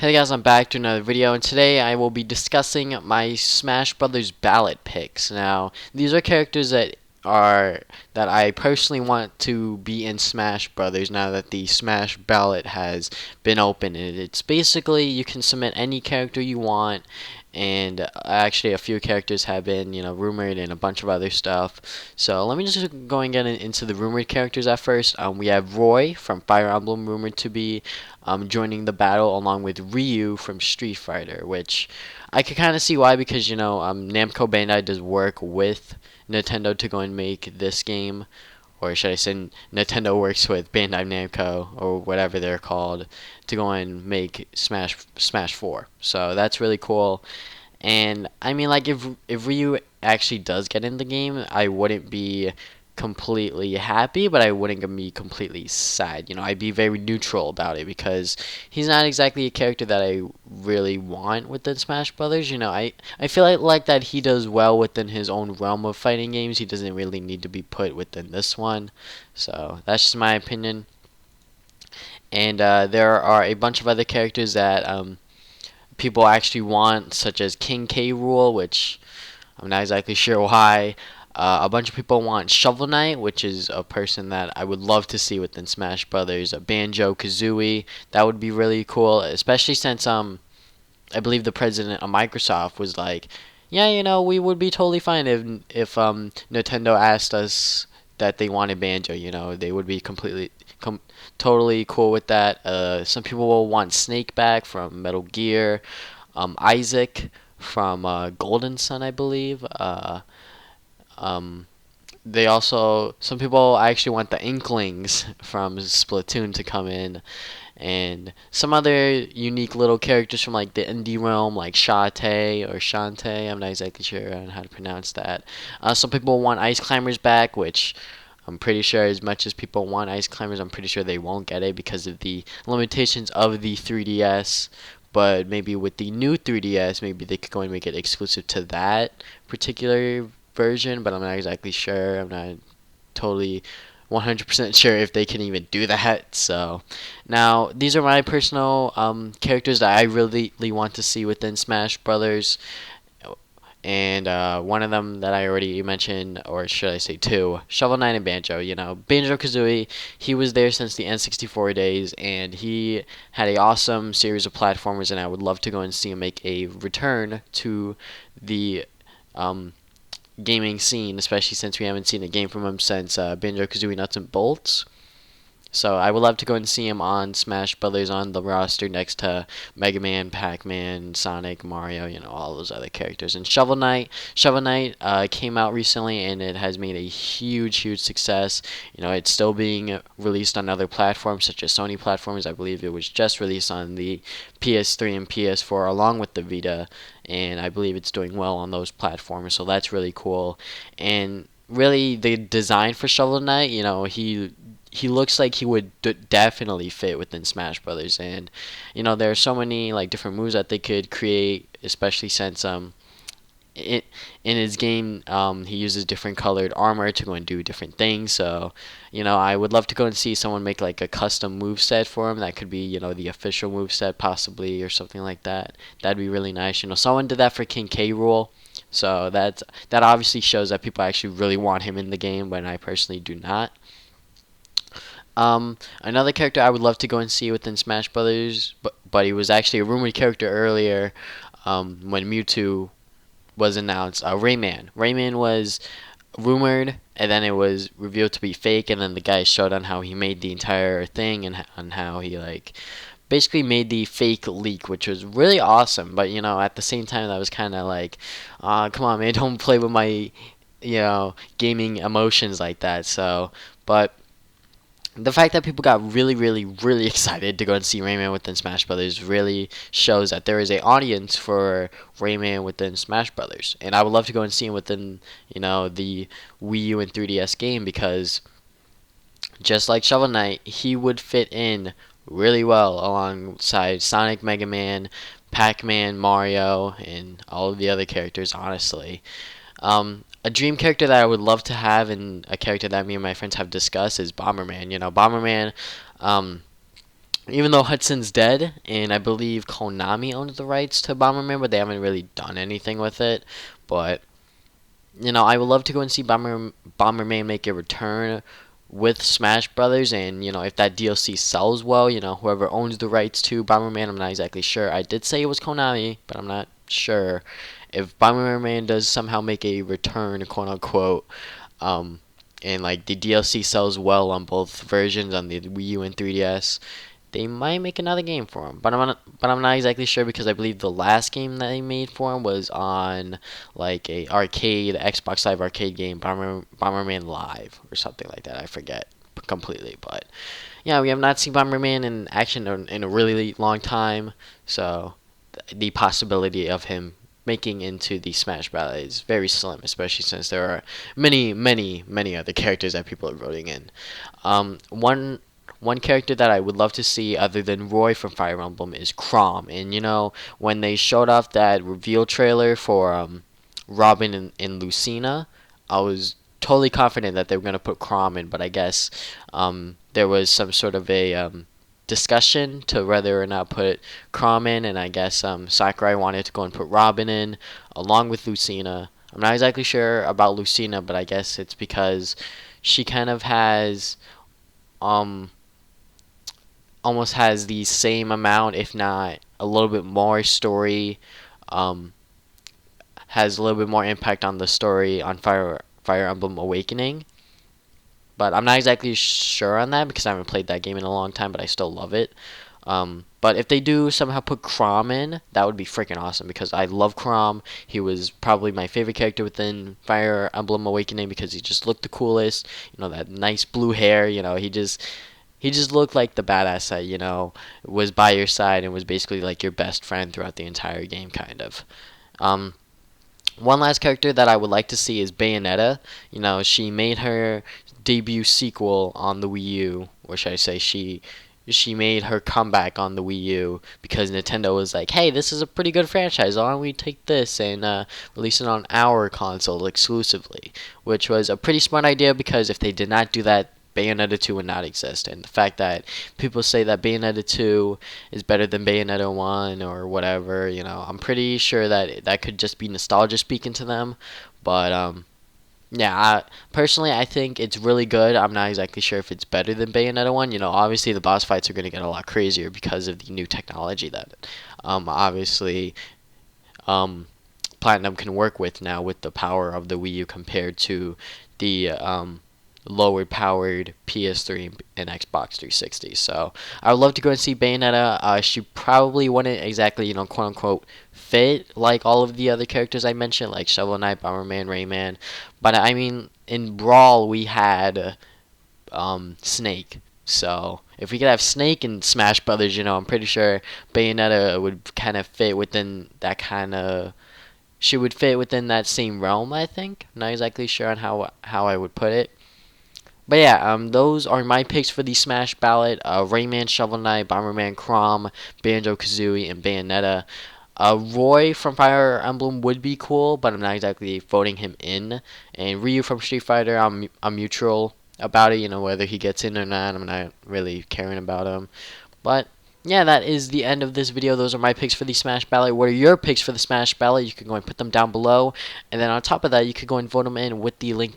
Hey guys, I'm back to another video, and today I will be discussing my Smash Brothers ballot picks. Now, these are characters that I personally want to be in Smash Brothers now that the Smash ballot has been opened. And it's basically you can submit any character you want, and actually a few characters have been, rumored and a bunch of other stuff. So let me just go and get into the rumored characters at first. We have Roy from Fire Emblem rumored to be joining the battle along with Ryu from Street Fighter, which I could kind of see why because Namco Bandai does work with Nintendo to go and make this game, or should I say Nintendo works with Bandai Namco or whatever they're called to go and make Smash 4. So that's really cool. And I mean, like, if Ryu actually does get in the game, I wouldn't be completely happy, but I wouldn't be completely sad. I'd be very neutral about it because he's not exactly a character that I really want within Smash Brothers. I feel like that he does well within his own realm of fighting games. He doesn't really need to be put within this one. So that's just my opinion. And there are a bunch of other characters that people actually want, such as King K. Rool, which I'm not exactly sure why. A bunch of people want Shovel Knight, which is a person that I would love to see within Smash Brothers. Banjo Kazooie, that would be really cool, especially since I believe the president of Microsoft was like, yeah, we would be totally fine if Nintendo asked us that they wanted Banjo. They would be totally cool with that. Some people will want Snake back from Metal Gear, Isaac from Golden Sun, I believe. Some people actually want the Inklings from Splatoon to come in, and some other unique little characters from like the indie realm, like Shantae or Shantae. I'm not exactly sure on how to pronounce that. Some people want Ice Climbers back, which I'm pretty sure as much as people want Ice Climbers, I'm pretty sure they won't get it because of the limitations of the 3DS. But maybe with the new 3DS, maybe they could go and make it exclusive to that particular version, but I'm not exactly sure. I'm not totally 100% sure if they can even do that. So now these are my personal characters that I really want to see within Smash Brothers. And one of them that I already mentioned, or should I say two, Shovel Knight and Banjo. Banjo Kazooie, he was there since the N64 days, and he had a awesome series of platformers, and I would love to go and see him make a return to the gaming scene, especially since we haven't seen a game from him since Banjo Kazooie Nuts and Bolts. So I would love to go and see him on Smash Brothers on the roster next to Mega Man, Pac-Man, Sonic, Mario, all those other characters. And Shovel Knight came out recently, and it has made a huge success. It's still being released on other platforms such as Sony platforms. I believe it was just released on the PS3 and PS4 along with the Vita, and I believe it's doing well on those platforms. So that's really cool. And really, the design for Shovel Knight, he looks like he would definitely fit within Smash Brothers, and there are so many like different moves that they could create, especially since in his game he uses different colored armor to go and do different things. So I would love to go and see someone make like a custom move set for him that could be the official move set possibly, or something like that. That'd be really nice. Someone did that for King K. Rool. So that obviously shows that people actually really want him in the game, but I personally do not. Another character I would love to go and see within Smash Brothers, but he was actually a rumored character earlier when Mewtwo was announced. Rayman. Rayman was rumored, and then it was revealed to be fake, and then the guy showed on how he made the entire thing and on how he basically made the fake leak, which was really awesome. But at the same time, that was kind of like, come on, man, don't play with my gaming emotions like that. So, but the fact that people got really excited to go and see Rayman within Smash Brothers really shows that there is an audience for Rayman within Smash Brothers, and I would love to go and see him within the Wii U and 3DS game, because just like Shovel Knight, he would fit in really well alongside Sonic, Mega Man, Pac-Man, Mario, and all of the other characters, honestly. A dream character that I would love to have, and a character that me and my friends have discussed, is Bomberman. Bomberman even though Hudson's dead, and I believe Konami owns the rights to Bomberman, but they haven't really done anything with it. But I would love to go and see Bomberman make a return with Smash Brothers, and if that DLC sells well, whoever owns the rights to Bomberman, I'm not exactly sure. I did say it was Konami, but I'm not sure if Bomberman does somehow make a return, quote unquote. Um, and like the DLC sells well on both versions on the Wii U and 3DS, they might make another game for him. But I'm not exactly sure because I believe the last game that they made for him was on like a arcade Xbox Live arcade game, Bomberman Live or something like that. I forget completely, but yeah, we have not seen Bomberman in action in a really long time, so the possibility of him making into the Smash Ballot is very slim, especially since there are many, many, many other characters that people are voting in. One character that I would love to see other than Roy from Fire Emblem is Kromm. And when they showed off that reveal trailer for Robin and Lucina, I was totally confident that they were going to put Kromm in, but I guess there was some sort of a discussion to whether or not put Kromm in, and I guess Sakurai wanted to go and put Robin in along with Lucina. I'm not exactly sure about Lucina, but I guess it's because she kind of has um almost has the same amount, if not a little bit more story. Um, has a little bit more impact on the story on Fire Emblem Awakening. But I'm not exactly sure on that because I haven't played that game in a long time, but I still love it. But if they do somehow put Kromm in, that would be freaking awesome because I love Kromm. He was probably my favorite character within Fire Emblem Awakening because he just looked the coolest. That nice blue hair. He just looked like the badass that was by your side and was basically like your best friend throughout the entire game, kind of. Um, One last character that I would like to see is Bayonetta. She made her debut sequel on the Wii U, or should I say she made her comeback on the Wii U because Nintendo was like, "Hey, this is a pretty good franchise. Why don't we take this and release it on our console exclusively?" Which was a pretty smart idea because if they did not do that, Bayonetta 2 would not exist. And the fact that people say that Bayonetta 2 is better than Bayonetta 1 or whatever, I'm pretty sure that that could just be nostalgia speaking to them. But yeah, personally, I think it's really good. I'm not exactly sure if it's better than Bayonetta 1. Obviously the boss fights are going to get a lot crazier because of the new technology that obviously Platinum can work with now with the power of the Wii U compared to the lower powered PS3 and Xbox 360. So I would love to go and see Bayonetta. She probably wouldn't exactly, quote unquote, fit like all of the other characters I mentioned, like Shovel Knight, Bomberman, Rayman. But I mean, in Brawl we had Snake. So if we could have Snake in Smash Brothers, I'm pretty sure Bayonetta would kind of fit within that kind of. She would fit within that same realm, I think. I'm not exactly sure on how I would put it. But yeah, those are my picks for the Smash Ballot. Rayman, Shovel Knight, Bomberman, Kromm, Banjo-Kazooie, and Bayonetta. Roy from Fire Emblem would be cool, but I'm not exactly voting him in. And Ryu from Street Fighter, I'm neutral about it. Whether he gets in or not, I'm not really caring about him. But yeah, that is the end of this video. Those are my picks for the Smash Ballot. What are your picks for the Smash Ballot? You can go and put them down below. And then on top of that, you could go and vote them in with the link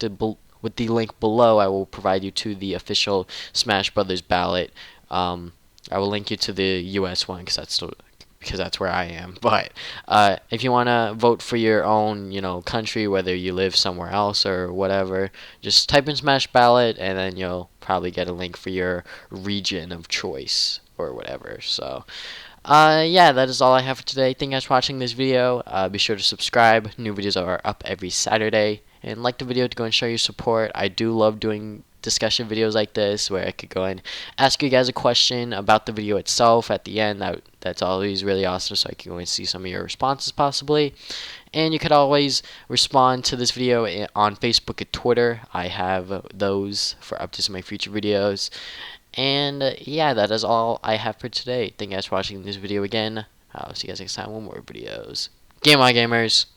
below. I will provide you to the official Smash Brothers ballot. I will link you to the U.S. one because that's where I am. But if you want to vote for your own, country, whether you live somewhere else or whatever, just type in Smash Ballot, and then you'll probably get a link for your region of choice or whatever. So. Yeah, that is all I have for today. Thank you guys for watching this video. Be sure to subscribe. New videos are up every Saturday. And like the video to go and show your support. I do love doing discussion videos like this where I could go and ask you guys a question about the video itself at the end. That's always really awesome, so I can go and see some of your responses possibly. And you could always respond to this video on Facebook and Twitter. I have those for updates of my future videos. And yeah, that is all I have for today. Thank you guys for watching this video again. I'll see you guys next time with more videos. Game on, gamers!